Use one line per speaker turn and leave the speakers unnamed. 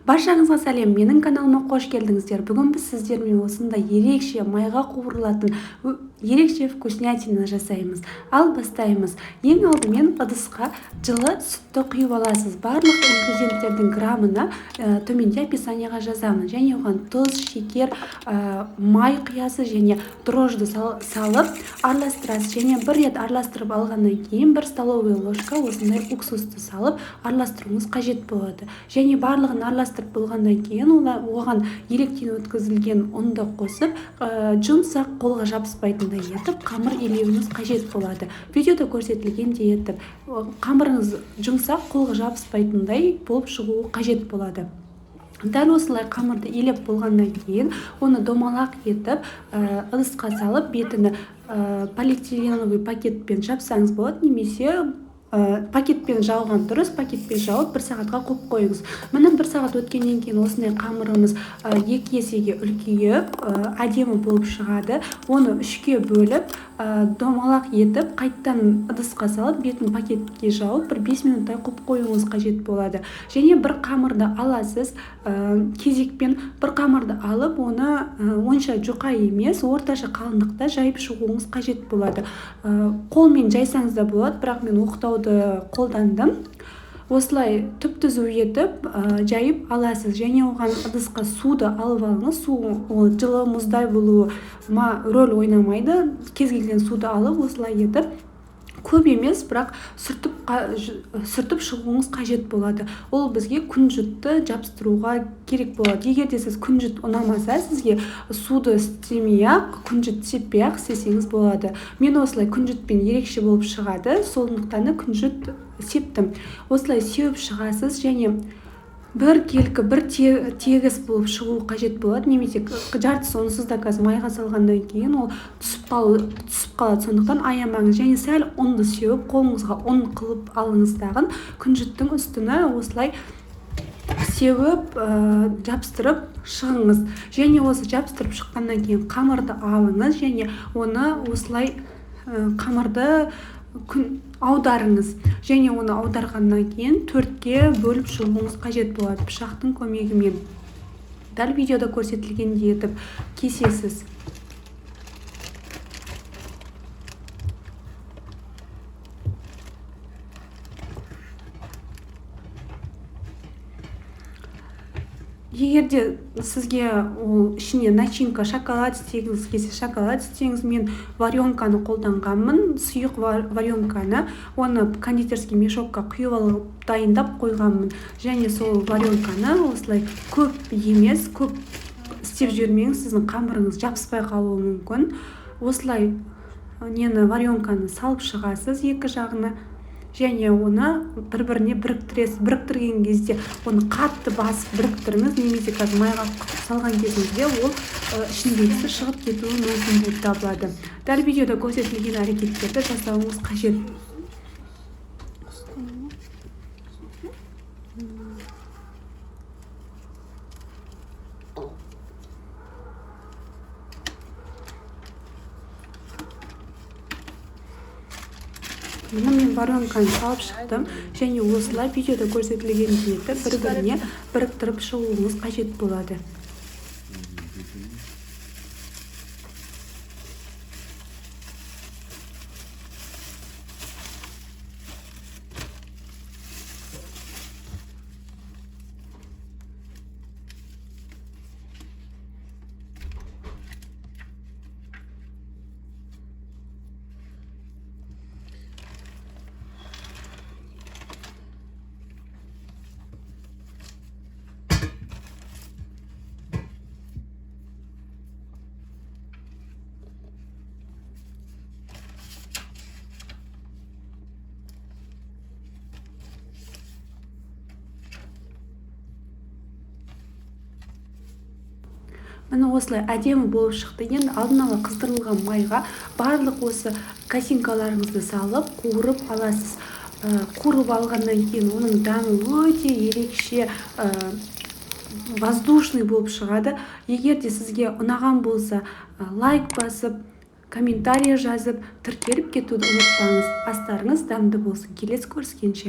Баршаңызға сәлем, менің каналыма қош келдіңіздер. Бүгін біз сіздермен осындай ерекше майға қуырылатын ерекше вкуснятина жасаймыз. Ал бастаймыз. Ең алдымен ыдысқа жылы сүтті құйып аласыз. Барлық ингредиенттердің граммына төменде описанияға жазамын. Және оған тұз, шекер, май құясыз және дрожжды салып араластырасыз. Және бір рет араластырып алғаннан кейін 1 столовая ложка осындай уксусты салып араластыруыңыз қажет болады. Және барлығын араластырып болғаннан кейін оған електен өткізілген ұнды қосып, жұмсақ қолға жабыспайтындай етіп қамыр илеуіңіз қажет болады. Видеода көрсетілгендей етіп қамырыңыз жұмсақ қолға жабыспайтындай болып шығуы қажет болады. Дәл осылай қамырды илеп болғаннан кейін оны домалақ етіп ыдысқа салып бетіні полиэтиленовый пакетпен жапсаңыз болады, немесе пакетпен жауған дұрыс, пакетпен жауып 1 сағатқа қойып қойыңыз. Міне 1 сағат өткеннен кейін осындай қамырымыз 2 есеге үлкейіп, әдемі болып шығады. Оны 3-ке бөліп, домалақ етіп, қайттан ыдысқа салып, бетін пакетке жауып 5 минуттай қойып қоюыңыз қажет болады. Және бір қамырды аласыз, кезекпен бір қамырды алып, оны онша жұқа емес, орташа қалыңдықта жайып шығуыңыз қажет болады. Қолмен жайсаңыз да болады, бірақ мен оқтауды қолдандым. Осылай түп-түзу етіп жайып аласыз. Және оған ыдысқа суды алып алыңыз. Су жылы мұздай болуы рөл ойнамайды. Кез келген суды алып осылай етіп, көп емес, бірақ сүртіп шығуыңыз қажет болады. Ол бізге күнжітті жабыстыруға керек болады. Егер де сіз күнжіт ұнамаса, сізге суды істемей-ақ, күнжіт сеппей-ақ істесеңіз болады. Мен осылай күнжітпен ерекше болып шығады, сондықтан күнжіт септім. Осылай сеуіп шығасыз және бір келкі, бір тегіс болып шығу қажет болады, немесе жартысы онсыз да қазір майға салғаннан кейін ол түсіп қалады, сондықтан аямаңыз. Және сәл ұнды сеуіп, қолыңызға ұн қылып алыңыздағын күнжіттің үстіне осылай сеуіп, жабыстырып шығыңыз. Және осы жабыстырып шыққаннан кейін қамырды алыңыз және оны осылай қамырды аударыңыз. Және оны аударғаннан кейін 4-ке бөліп шығуыңыз қажет болады пышақтың көмегімен. Дәл видеода көрсетілгендей етіп кесесіз. Егер де сізге ішіне начинка шоколад істегіңіз келсе, шоколад істеңіз. Мен варенканы қолданғанмын, сұйық варенканы. Оны кондитерский мешокқа құйып алып дайындап қойғанмын. Және сол варенканы осылай көп емес, көп істеп жүрмеңіз, сіздің қамырыңыз жабыспай қалуы мүмкін. Осылай варенканы салып шығасыз екі жағына. Және оны бір-біріне біріктірген кезде оны қатты басып біріктіріңіз, немесе қазір майға салған кезіңізде ол ішіндегісі шығып кетуі мүмкін болып табылады. Дәл видеода көрсетілген әрекеттерді жасауыңыз қажет. Міне мен варенканы салып шықтым. Және осылай видеода көрсетілген етіп бір-біріне біріктіріп шығуыңыз қажет болады. Міне осылай әдемі болып шықты. Енді алдын ала қыздырылған майға барлық осы косинкаларыңызды салып, қуырып аласыз. Қуырып алғаннан кейін оның дәмі өте ерекше, воздушный болып шығады. Егер де сізге ұнаған болса, лайк басып, комментарий жазып, тіркеліп кетуді ұмытпаңыз. Астарыңыз дәмді болсын. Келесі көріскенше.